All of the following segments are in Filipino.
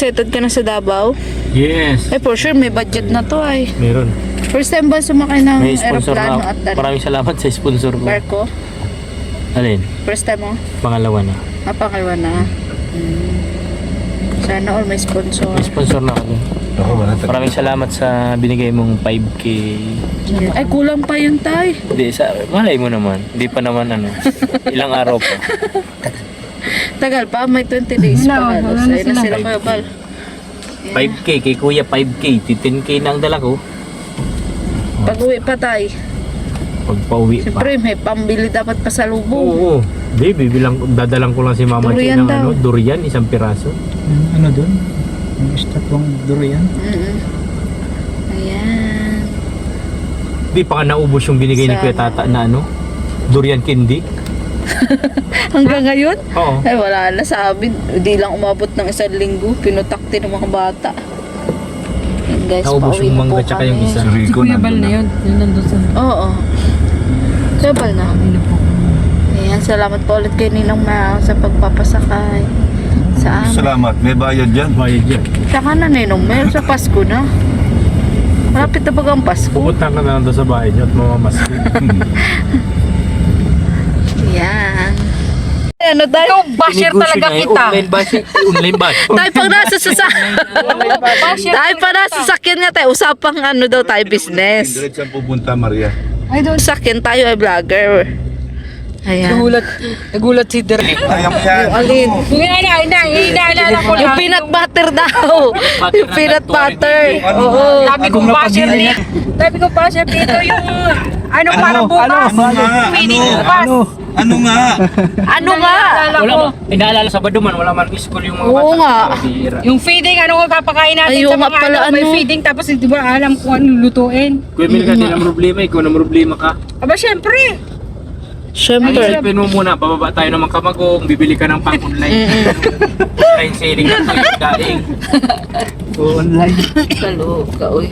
excited ka na sa Davao? Yes. Eh, for sure, may budget na to ay. Meron. First time ba sumakay ng May sponsor aeroplano na. at Maraming salamat sa sponsor ko. barko? Alin? First time mo? Pangalawa na. Pangalawa na. Sana all may sponsor. May sponsor na ako. Maraming salamat sa binigay mong 5K. Ay, kulang pa yun, tay. Hindi, malay mo naman. Hindi pa naman ilang araw pa. Tagal pa, may 20 days pa. Sa'yo na sila Kuya Bal. 5K, kay kuya 5K. 10K na ang dala ko. Pag-uwi pa, tay. Pagpa-uwi pa. Siyempre, may pambili dapat pa sa lubong. Oo. Hindi, dadalang ko lang si Mama Chi Durian ng daw. durian, isang piraso. Ano doon? Yung estatwang durian? Ayan. Hindi pa ka naubos yung binigay ni Kuya Tata na durian candy. Hanggang ngayon? Oo. Ay, wala na sa amin. Hindi lang umabot ng 1 linggo. Pinutakti ng mga bata. Yan guys, Naubos pauwi yung na mangga po tsaka kami. yung isa. Si Kuya Bal na yun. Yun nandun sa... Oo. Kuya Bal na. Ayan, salamat po ulit kay Ninong Mao sa pagpapasakay sa amin. Salamat, may bayad dyan. Bayad yan. Saka na Ninong Mao, sa Pasko na. Malapit na pag ang Pasko. Pupunta ka na lang doon sa bahay niyo at mamamaski. Ayan. Ano tayo? Ikaw, basher talaga kita. Online basher. Online basher. Tayo pag nasa tayo pa nasa sasakyan nga tayo. Usapang daw tayo business. Diretso ang pupunta, Maria. Ay, doon. Sasakyan tayo ay vlogger. Ayan. Nagulat si Der. Ayaw mo yan. Alin? Inaalala ko lang. Yung peanut butter daw. Yung peanut butter. Oo. Sabi ko, basher dito. Sabi ko, basher dito yung para bukas. Feeding bukas. Ano nga? Ano nga? Wala ba? Inaalala sa Baduman, wala man school yung mga Oo nga. Bihira. Yung feeding, papakain natin Ayaw sa nga mga pala, may feeding, tapos hindi mo alam kung anong lutuin. Kuya Mil ka din ang problema, ikaw na problema ka. Aba, syempre. Siyempre. Isipin mo muna, bababa tayo ng mga kamagong, bibili ka ng pang-online. Online selling na ito yung daing. Online. Kaloka, uy.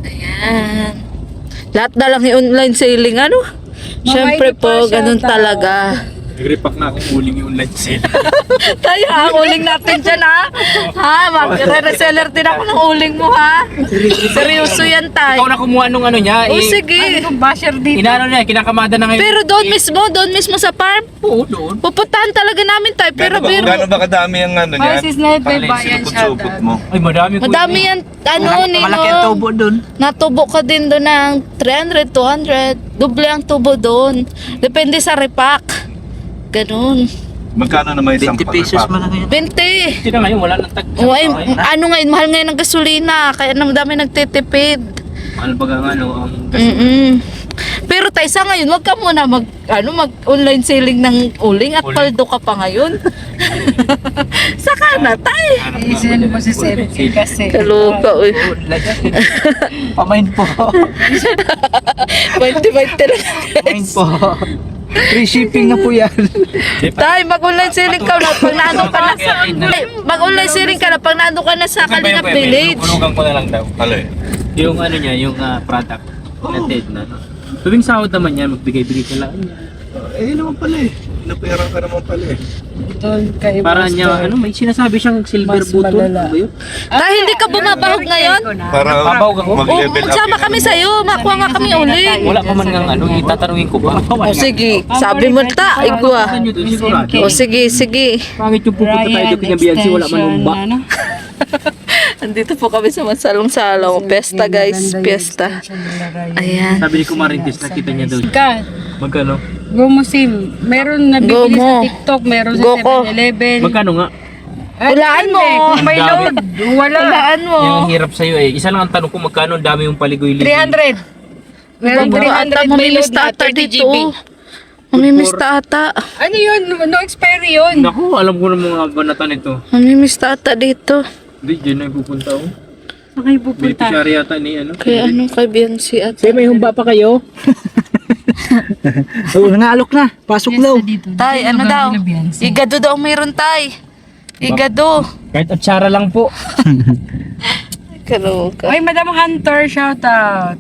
Ayan. Lahat na lang yung online selling, Siyempre Mabait po, pa siya, ganun tao. talaga. Nag-repack na akong uling yung online selling. Tayo ha, uling natin dyan ha. Mag-reseller din ako ng uling mo ha. Seryoso yan Ikaw tayo. na kumuha nung niya. O sige. Yung basher dito. Inaano niya, kinakamada na ngayon. Pero doon mismo sa farm. Oo, doon. Pupuntahan talaga namin tayo. Pero Gano'n ba kadami ang Ay, sis na may Alin, bayan siya. sinupot-supot mo. Ay, madami ko. madami yan, Malaki ang tubo doon. Natubo ka din doon ng 300, 200. Doble ang tubo doon. Depende sa repack. Ganun. Magkano na may isang 20 pesos pack? man lang yan. 20. Hindi na ngayon, wala nang tag. O ay, ngayon, mahal ngayon ng gasolina. Kaya dami nagtitipid. Ano ba ang Pero tayo sa ngayon, wag ka muna mag-online selling ng uling at Uling. paldo ka pa ngayon. Saka na tayo. Isin mo si Sir kasi. Kaluka, uy. Pamain po. 20-20 lang. Pamain po. Free shipping na po yan. Tayo, mag-online selling ka na pag naano ka na. Mag-online selling ka na pag naano ka na sa Kalingap Village. Punugan ko na lang daw. Alin? Yung niya, yung product natin na tuwing sahod naman yan, magbigay-bigay ka lang niya. Eh, naman pala eh. Napera ka naman pala eh. Doon kay Para niya, may sinasabi siyang silver Mas button. malala. Ano ba yun? Dahil hindi ka bumabahog ngayon. Para Babawag ako? mag-level up. Sama kami sa'yo. Makuha nga kami uling. Wala pa man nga itatanungin ko ba? O sige, sabi mo ta, igwa. Saan nyo doon sigurado? O sige, sige. Pangit yung pupunta tayo doon kanya Biansi, wala man umba. Andito po kami sa Mansalong-salong. Pesta guys, pesta. Ayan. Sabi ni Kumarintis, nakita niya doon. Ka, Magkano? Gomosim. Meron nabibili Gomo. sa TikTok, meron sa Goko. 7-Eleven. Magkano nga? Hulaan mo. Kung may Ang dami. load, wala. Hulaan mo. Yung hirap sa'yo eh. Isa lang ang tanong ko magkano, ang dami yung paligoy-ligoy. 300. Meron Bro, ata 300 may load mamimista na ata 30 dito. GB. Mamimista ata. Ano yun? No expiry yun. Naku, alam ko ng mga banatan ito. Mamimista ata dito. Hindi, dyan na pupunta ako. Saan kayo pupunta? Beneficiary yata ni Kaya kay Biancy ata. may humba pa kayo? Oo, nangalok na. Pasok daw. Tay, ano daw? Igado daw mayroon tay. Igado. Kahit atsara lang po. Kaloka. Ay, Madam Hunter, shout out.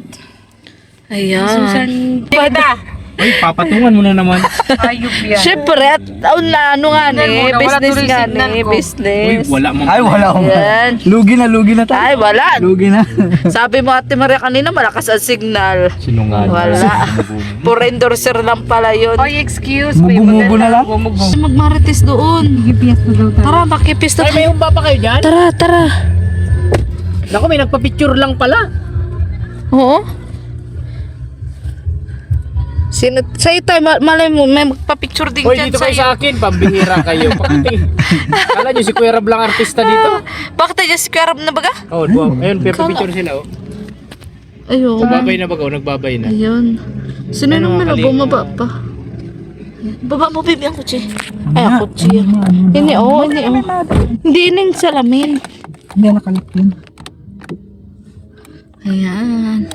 Ayan. Susan. Tita. Ay, papatungan mo na naman. Ayop yan. Siyempre, at ano nga Signal ni, muna, wala business tuloy nga signal ni, ko. Uy, business. wala mong... Ay, wala akong. Yan. Lugi na tayo. Ay, wala. Lugi na. Sabi mo Ate Maria kanina, malakas ang signal. Sinungaling. Wala. For endorser lang pala yun. Oy, excuse me. Mubo na lang. Magmarites doon. Gipiyas na daw tayo. Tara, makipis na Ay, may tayo. humba pa kayo dyan? Tara, tara. Naku, may nagpa-picture lang pala. Oo. Sino, sa'yo tayo, malay mo, may magpa-picture din Hoy, dyan dito kayo sa'yo. sa akin. Pambihira kayo. Pagdating. Kala nyo si Kuya Rab lang artista dito. Bakit tayo si Kuya Rab na baga? Oh, wow. Ayun, picture sila, oh. Ayun. Nagbabay na ba? Oh, nagbabay na. Ayun. Sino Ano, nung mala, kalingap. bumaba pa? Baba mo, baby, ang kutsi. Ay, ang kutsi. Hindi, oh, hindi, oh. Hindi na yung salamin. Hindi nakalap yun. Ayan.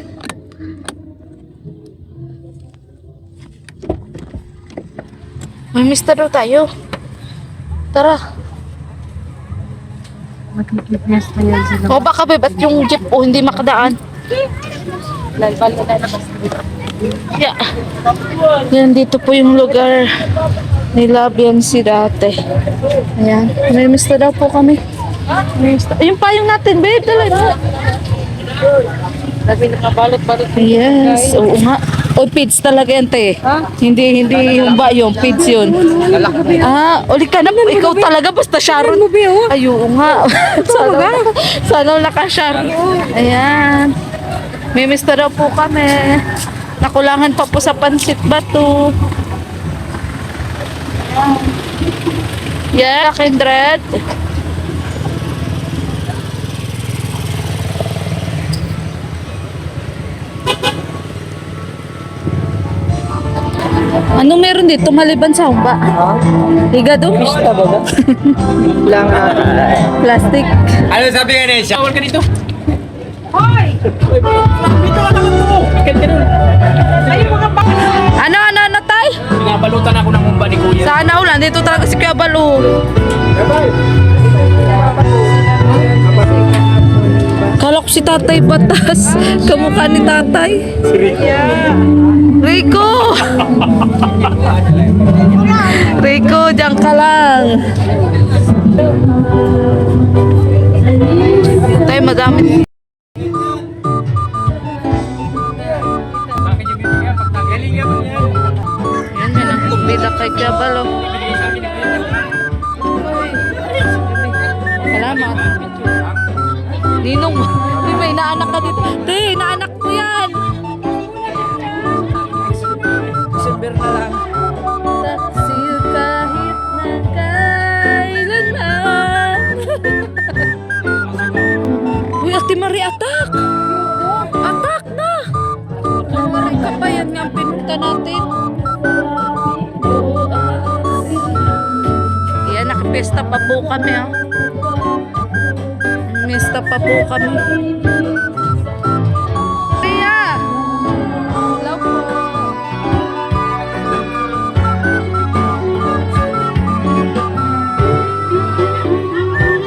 May mister daw tayo. Tara. Magkikipiyas na yan sila. O baka babe, at yung jeep hindi makadaan. Lalbal na lalabas. Yeah. Yan, dito po yung lugar nila Biansi dati. Ayan. May mister daw po kami. May mister. Yung payong natin, babe. Dala. Sabi nakabalot-balot. Yes. Oo nga. O, pids talaga yan, te. Hindi yung ba yung pids yun. Uli ka naman. Ikaw talaga, basta Sharon. Ay, oo nga. sana naka-Sharon. Ayan. May mister daw po kami. Nakulangan pa po sa pansit bato. Yeah, kindred. Ano meron dito maliban sa humba? Higado? Pista ba ba? Plastic. Ano sabi nga niya? Awal ka dito. Hoy! Dito ka naman mo! Ikan ka nun. Ano, tay? Pinabalutan ako ng humba ni Kuya. Sana ulan. Dito talaga si Kuya Balu. Kala ko si tatay batas. Kamukha ni tatay. Rico! Rico, diyan ka lang. Tay, madami. Bakit yung bibigyan? Pagtagaling nga ba yan? Yan, yan ang kumbida kay Kuya Balu. Binigay sa akin ni Kuya. Salamat. Ninong, di ba inaanak ka dito? Di, inaanak ko yan. December na lang. Taksil kahit na kailanman. Uy, Ate Marie, atak! Atak na! Maray ka pa, yan nga ang pinunta natin. Yan, nakipesta pa po kami, ha? Mista pa po kami. Ria! Hello po.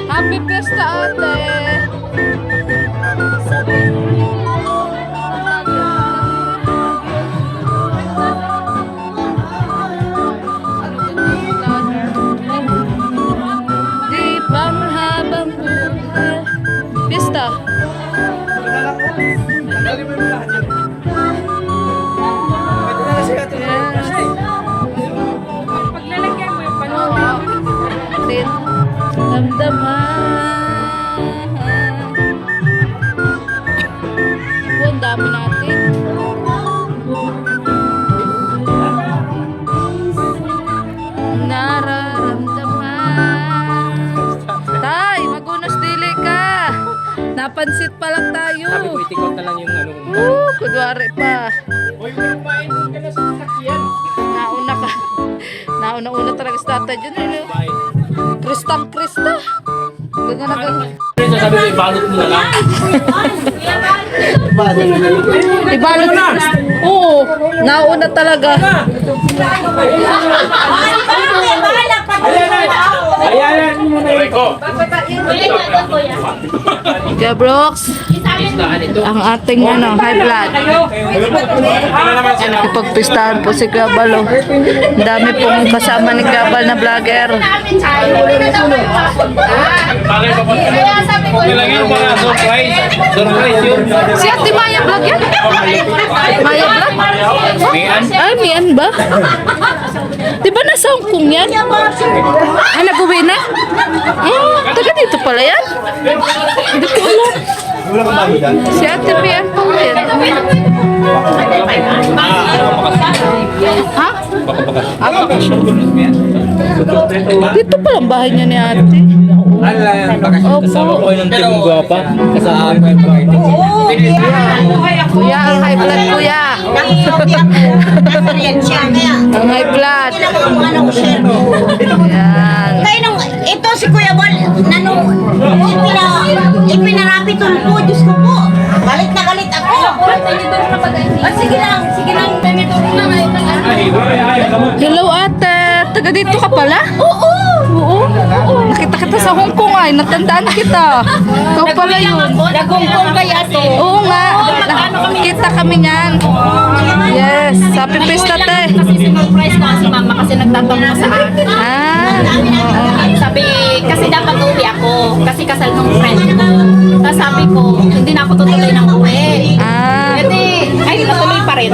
Happy Fiesta, ate! Di ba mahabang buhay? Fiesta! Paglalagyan mo yung Tin, damdaman. Ang dami natin. Nararamdaman. Tay, magunos dili ka. Napansit pa lang tayo. Sabi ko, itikot na lang yung ano. Kunwari pa. Hoy, kumain ka na sa sasakyan. Nauna ka. Nauna talaga sa tatay dyan. Kumain. Kristang Krista. Ganyan na ganyan. Sabi ko, ibalot mo na lang. Ibalot na. Oo. Nauna talaga. Ayan! Ayan! Aray ko! Kuya Brooks, ang ating high blood. Pagpistahan po si Kuya Bal, oh. Ang dami pong kasama ni Kuya Bal na vlogger. Nilagyan pa nga, surprise. Surprise yun. Si Ate Maya vlog yan? Maya vlog? Mian? Ay, Mian ba? Di ba nasa Hong Kong yan? Ay, nag-uwi na? Taga dito pala yan? Hindi ko alam. Si Ate Mian po yan. Ha? Dito palang bahay niya ni Ate. Kasama ko ng team guwapa. Kasama ko yung Kuya, ang high blood, kuya. Ang high blood. Yan. Kaya nung ito si Kuya Bal, ipinarapit ko, Diyos ko po. Galit na galit ako. Sige lang. Hello, ate. Taga dito ka pala? Oo. Nakita kita sa Hong Kong ay. Natandaan kita. Ikaw pala yun. Nagungkong kaya ate. Oo nga. Nakita kami niyan. Yes. Happy Pista, te. Kasi sinurprise ko si mama kasi nagtatanong sa akin. Sabi, kasi dapat uwi ako. Kasi kasal ng friend ko. Tapos sabi ko, hindi na ako tutuloy ng uwi. Ay, natuloy pa rin.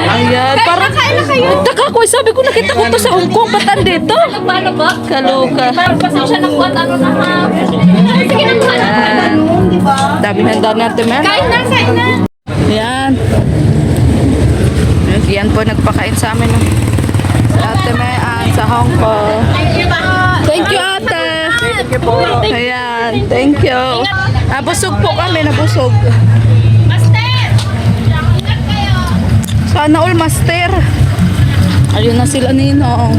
Ayan. Parang kain na kayo. Taka ko. Sabi ko nakita ko to sa Hong Kong. Ba't andito? Paano ba? Kaluka. Parang pasensya na po at ano na ha. Sige na po. Ayan. Dami handa natin, man. Kain na. Yan. Yan po nagpakain sa amin. No? Sa Ate Mayan, sa Hong Kong. Thank you, ate. Thank you po. Ayan, thank you. Busog po kami, nabusog. Master! Ingat kayo! Sana all, master. Ayun na sila, Ninong.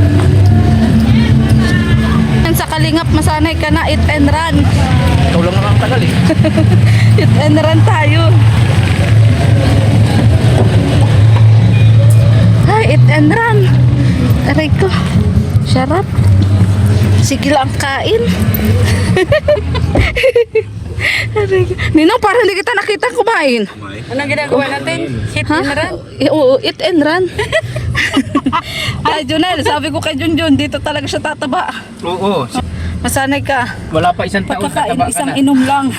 Yan sa Kalingap, masanay ka na, eat and run. Ikaw lang naman tagal eh. Eat and run tayo. Ay, eat and run. Aray ko. Sarap. Sige lang kain. Aray ko. Ninong, parang hindi kita nakita kumain. Anong ginagawa natin? Hit Ha? Oo, eat and run. Ay, Junel, sabi ko kay Junjun, dito talaga siya tataba. Oo. Masanay ka. Wala pa isang taon Pagkakain, tataba ka isang na. inom lang.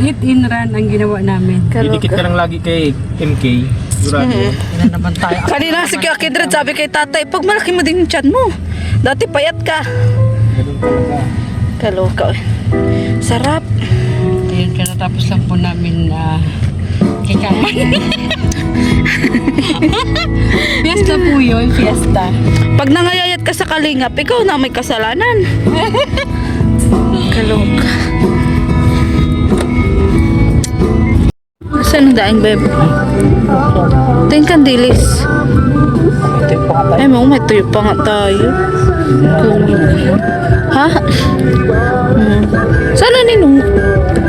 Hit and run ang ginawa namin. Didikit ka lang lagi kay MK. Durado. Ina naman tayo. Kanina si Kuya Kidred, sabi kay tatay, pag malaki mo din yung tiyan mo. Dati payat ka. Kaloka. Sarap. Ayun, katapos lang po namin kikain. Fiesta po yun, fiesta. Pag nangayayat ka sa Kalingap, ikaw na may kasalanan. Kaloka. Saan ang daing, babe? Ito yung kandilis. Ay, may tuyo pa nga tayo. Ha? Sana Ninong?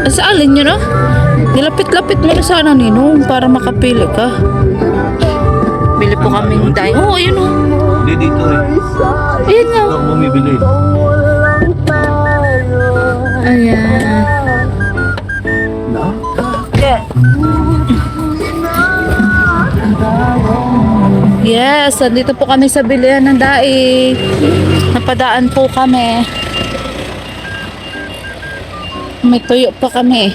Sa alin nyo na? Nilapit-lapit mo na sana Ninong para makapili ka. Bili po kaming daing. Oo, yun o. Hindi dito eh. Ayan nga. Ako bumibili. Ayan. Yes, andito po kami sa bilihan ng daing. Napadaan po kami. May tuyo pa kami.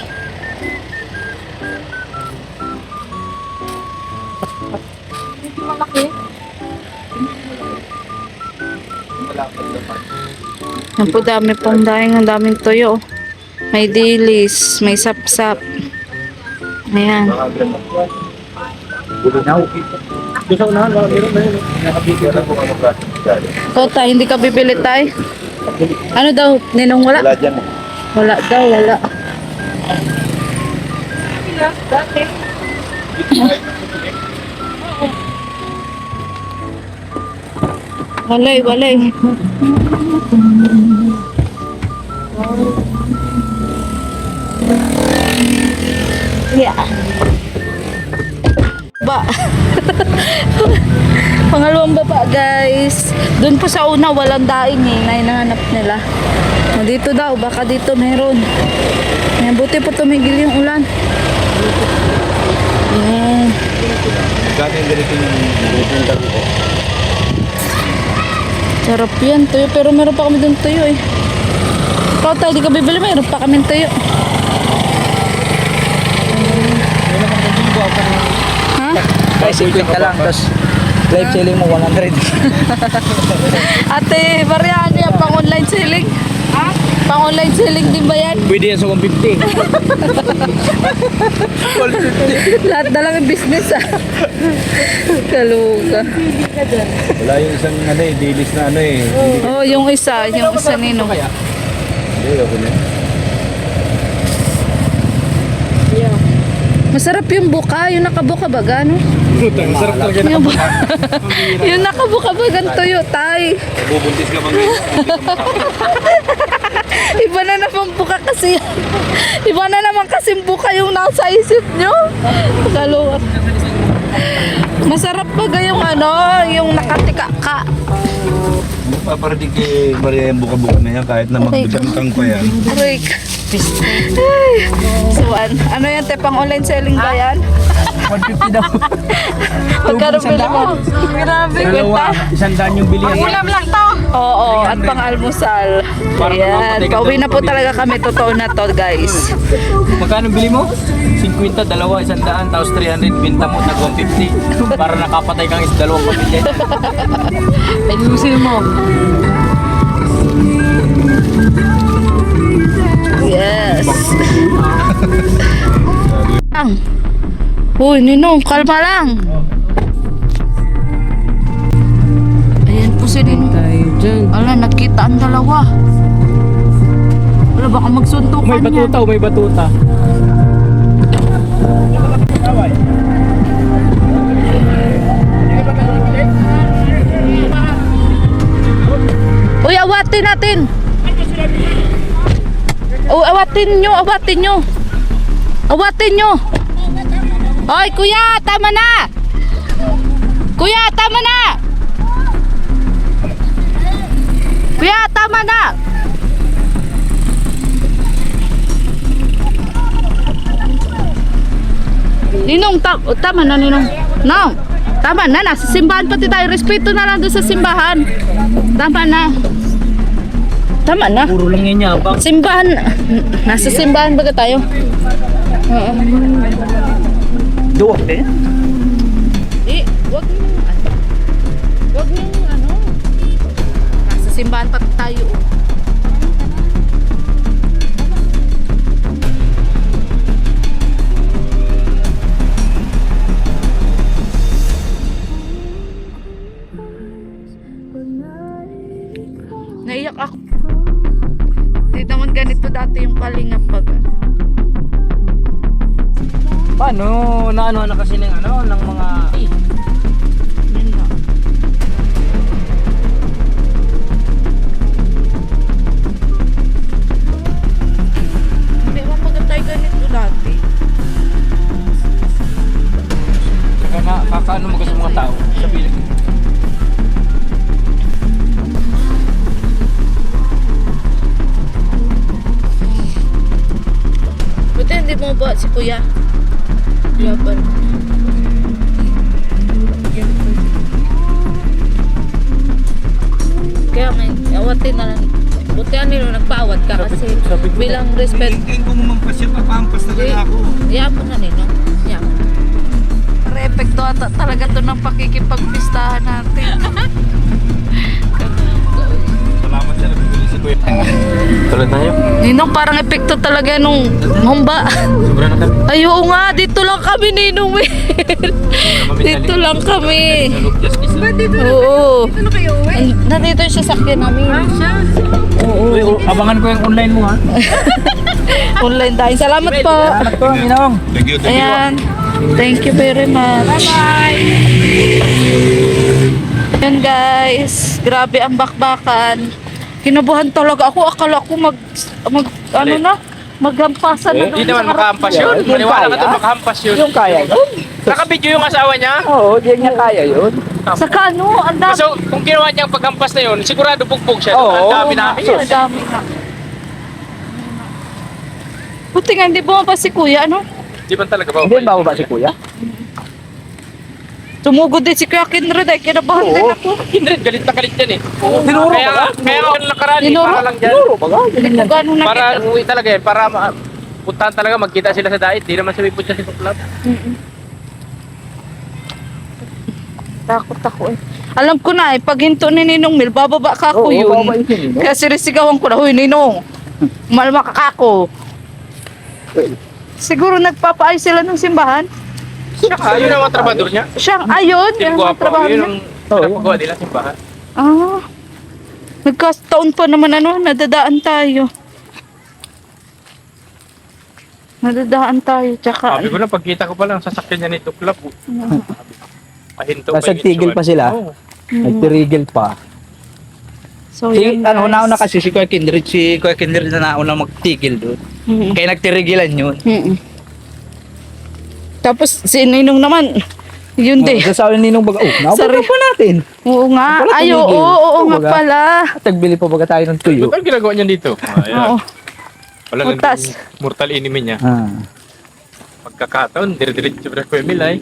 Yan po, dami pong daing, ang daming tuyo. May dilis, may sapsap. Ayan. Ikaw tayo, hindi ka bibili tayo? Ano daw, Ninong wala? Wala dyan. Wala daw, wala. Walay, walay. Yeah. Ba. Pangalawang baba, guys. Doon po sa una walang daing eh, na hinahanap nila. Dito daw, baka dito meron. Ayan, buti po tumigil yung ulan. Ayan. Gano'n yung ganito yung tabi ko. Sarap yan, tuyo. Pero meron pa kami doon tuyo eh. Ikaw tayo, di ka bibili, meron pa kami tuyo. Ha? Guys, 50 lang. Tapos live selling mo 100. Ate, Maria, ano yan? Pang online selling? Ha? Pang online selling din ba yan? Pwede yan sa 150. Lahat na lang yung business ah. Kaluka. Wala yung isang ano eh, dilis na ano eh. Oh, yung isa nino. Hindi, ako na. Masarap yung buka, yung nakabuka baga, no? Sarap talaga na. Yung, yung nakabuka bagang tuyo, tay. Bubuntis ka bang Iba na naman buka kasi. Iba na naman kasi buka yung nasa isip nyo. Kaluwa. Masarap baga yung ano, yung nakatika ka. Paparating kay Maria yung buka-buka na yan kahit na magbutang pa yan. Aray ka. Ay. So, ano yan, te? Pang online selling ba yan? 150 daw. Magkano bili mo? Grabe, Dalawa, kwenta. 100 yung bilihan. Ulam lang to. Oo, at pang almusal. Ayan, pauwi na po talaga kami. Totoo na to, guys. Magkano bili mo? 50, dalawa, 100, tapos 300, binta mo tag 150. Para nakapatay kang dalawang pamilya dyan. Ayusin mo. Yes. Uy, Ninong, kalma lang. Ayan po si Ninong. Ala, nagkita ang dalawa. Wala, baka magsuntukan May batuta, may batuta. Uy, awatin natin. Uy, awatin nyo, awatin nyo. Awatin nyo. Hoy, kuya, tama na. Kuya, tama na. Kuya, tama na. Ninong, tama na, Ninong. No, tama na, nasa simbahan pati tayo. Respeto na lang doon sa simbahan. Tama na. Tama na. Puro lang yan niya. Simbahan. Nasa simbahan baga tayo? Oo. Duwag din. Wag nyo ano. Wag nyo ano. Nasa simbahan pati tayo. Naiyak ako. Hindi naman ganito dati yung kalingap baga. Paano? Naano na kasi ng ano, ng mga... Yun na. Hindi mo tayo ganito dati. Saka na, kakaano mo kasi mga tao sa piling. Buti hindi mo ba si kuya? Yapan. Kaya may awatin na lang. Buti ano nagpaawat ka kasi bilang respect. Hindi ko mamampas yan, papampas talaga ako. Yapan na nino. Yapan. Repekto ata talaga to ng pakikipagpistahan natin. Salamat siya, nabibili si Kuya. Tuloy tayo. Ninong, parang epekto talaga nung humba. Sobra na kami. Ay, oo nga, dito lang kami, Ninong. Dito lang kami. Oo. Ano kayo uwi? Nandito yung sasakyan namin. Uy, abangan ko yung online mo ha. Online tayo. Salamat po. Salamat ko, Minong. Thank you, thank you. Ayan. Thank you very much. Bye-bye. Ayan guys. Grabe ang bakbakan. Kinabahan talaga ako. Akala ko ano na? Maghampasan na Hindi doon naman sa harap makahampas mo. yun. Maniwala ka doon makahampas yun. Yung kaya yun. Nakabidyo yung asawa niya. Oo, di niya kaya yun. Saka ano? Ang dami. So, kung ginawa niyang paghampas na yun, sigurado bugbog siya. Oo. Ang dami namin. Ang dami nga. Buti nga hindi bumaba si kuya, ano? Di ba talaga ba? Hindi ba ba si kuya? Tumugod din si Kuya Kindred ay kinabahan din ako. Kindred, galit na galit yan eh. Tinuro Kaya ba? kaya ako nakaraan eh, Tinuro? para lang dyan. Tinuro ba? Gano'n na Para uwi talaga yan, para puntahan talaga, magkita sila sa diet. Di naman sabi po siya sa club. Takot ako eh. Alam ko na eh, pag hinto ni Ninong Mil, bababa ka ako Oo, yun. bababa yun, Ninong. Kaya sinisigawan ko na, huy Ninong, malma ka ako. Siguro nagpapaayos sila ng simbahan. Saka, yun ang mga trabador niya. Siyang ayun, Yung yung mga trabaho yun niya. ang pinapagawa nila simbahan. Ah, nagkataon pa naman ano, nadadaan tayo. Nadadaan tayo, tsaka Sabi ko na, pagkita ko pa lang, sasakyan niya nito club. Pahinto Tapos nagtigil pa sila. Oo. Nagtirigil pa. so Si, yun ano, guys. nauna kasi si Kuya Kindred na nauna magtigil doon. Mm. Kaya nagtirigilan yun. Tapos si Ninong naman, yun din. Sa sabi ni Ninong baga, Sorry. napunta pa natin. Oo nga, Wala ay oo, tumigil. oo nga Baga. pala. At nagbili pa baga tayo ng tuyo. Ano ginagawa niya dito? Oo. Wala Utas. nang mortal enemy niya. Ah. Pagkakataon, dire-diretso sa Kuya Milay.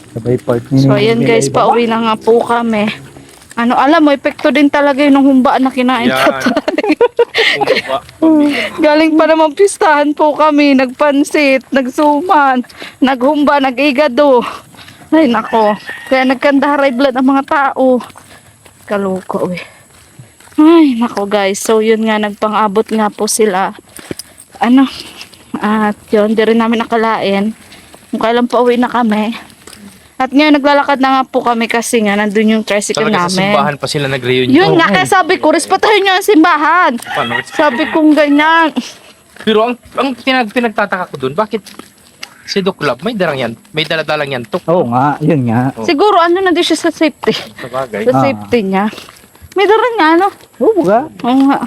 Sabay part ni So Ninong ayan Milay guys, ba? pauwi na nga po kami. Ano, alam mo, epekto din talaga yun ng humba na kinain ko. Yan. Bumaba. Galing pa naman pistahan po kami, nagpansit, nagsuman, naghumba, nag-igado. Ay nako, kaya nagkanda high blood ang mga tao. Kaloko eh. Ay nako guys, so yun nga, nagpang-abot nga po sila. Ano, at yun, di rin namin nakalain. Kung kailan pa uwi na kami. At ngayon naglalakad na nga po kami kasi nga nandun yung tricycle Talaga sa namin. simbahan pa sila nag-reunion. Yun nga, kaya sabi ko, respetahin nyo ang simbahan. Paano? Sabi kong ganyan. Pero ang pinagtataka ko dun, bakit si Doc Club may darang yan, may daladalang yan tok Oo nga, yun nga. Siguro ano na din siya sa safety. sa bagay. Sa safety niya. May dala nga, no? Oo baga. Oo nga.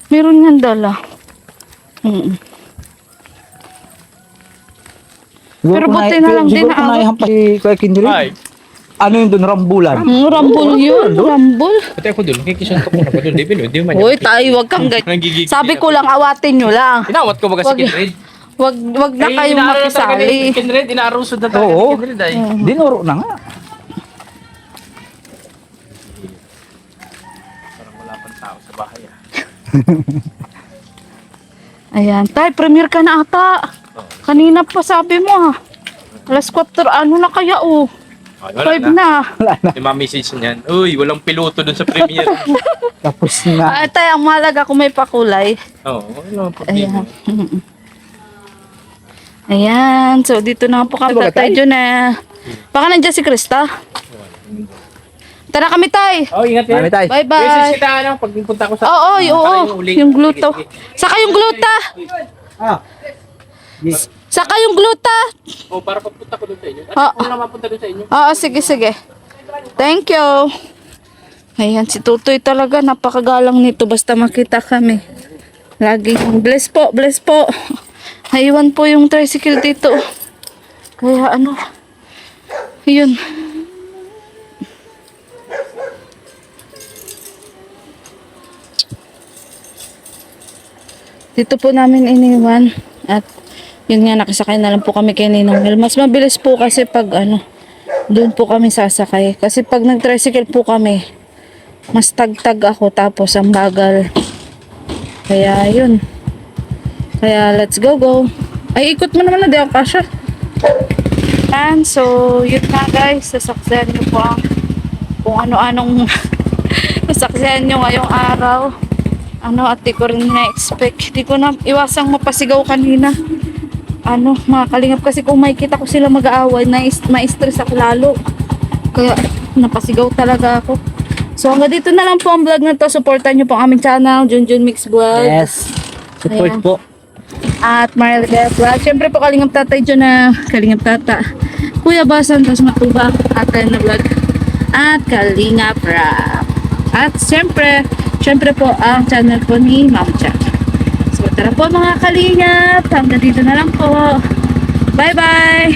Meron niyang dala. Pero buti na lang din Siguro kung naawat. naihampas si Kuya Kindred. Ay, Ano yun doon, rambulan? Rambol yun, rambol. pati ako dun, kikisuntok ko na ba dun, di ba? Di man Uy, tayo, wag kang ganyan. Nagigigil Sabi ako. ko lang, awatin nyo lang. Inawat ko baga si Wag- Kindred. Wag na kayong makisali. Kindred, inaarusod na talaga Oo. si Kindred ay. Dinuro na nga. Parang wala pang tao sa bahay ah. Ayan, tay, premier ka na ata. Kanina pa sabi mo ah. Alas 4, ano na kaya oh? Ay, wala 5 na. Wala na. May message niyan. Uy, walang piloto dun sa premiere. Tapos na. Ay, tay, ang mahalaga kung may pakulay. Oo, ano ang problema. Ayan. Ayan, so dito na po kami Ay, tatay dyan na. Baka nandiyan si Krista. Tara kami tay. Oh, ingat Kami tayo. Bye Message bye. kita ano, pag punta ko sa... Oo, oo, uling. yung gluto. Saka yung gluta. Ah. Saka yung gluta. Oh, para pagpunta ko dun sa inyo. Ah. Ano na mapunta dun sa inyo? Oo, sige, sige. Thank you. Ayan, si Tutoy talaga, napakagalang nito basta makita kami. Laging, bless po, bless po. Naiwan po yung tricycle dito. Kaya ano, yun. Dito po namin iniwan at yun nga, nakasakay na lang po kami kay Ninong Mel. Mas mabilis po kasi pag ano, doon po kami sasakay. Kasi pag nag-tricycle po kami, mas tagtag ako tapos ang bagal. Kaya yun. Kaya let's go. Ay, ikot mo naman na, di ako kasha. And so, yun nga guys, sasaksihan nyo po ang kung ano-anong sasaksihan nyo ngayong araw. Ano, at di ko rin na-expect. Di ko na iwasang mapasigaw kanina. Ano, mga kalingap kasi kung makikita ko sila mag-aaway, ma-stress ako lalo. Kaya napasigaw talaga ako. So hanggang dito na lang po ang vlog na to. Supportan nyo po ang aming channel, Junjun Mix Vlog. Yes. Support Ayan. po. At Mariel Vlog. Siyempre po kalingap tatay dyan na kalingap tata. Kuya Basan, tas Matubak, at na vlog. At kalingap rap. At siyempre po ang channel po ni Ma'am Cha. So tara po mga kalingap. Hanggang dito na lang po. Bye bye.